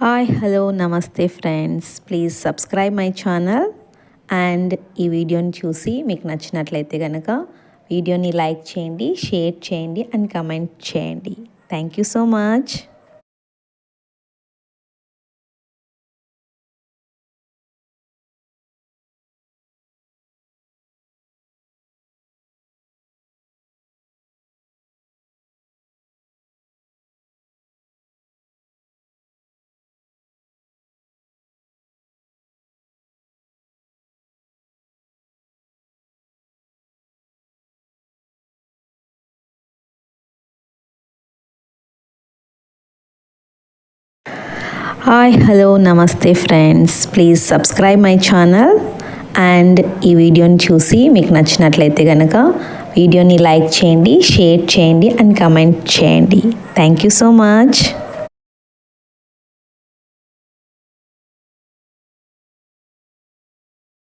Hi hello నమస్తే friends, please subscribe my channel. And ఈ వీడియోని చూసి మీకు నచ్చినట్లయితే కనుక వీడియోని లైక్ చేయండి, షేర్ చేయండి అండ్ కమెంట్ చేయండి. Thank you so much. Hi hello నమస్తే friends, please subscribe my channel. And ఈ వీడియోని చూసి మీకు నచ్చినట్లయితే కనుక వీడియోని లైక్ చేయండి, షేర్ చేయండి అండ్ కమెంట్ చేయండి. Thank you so much.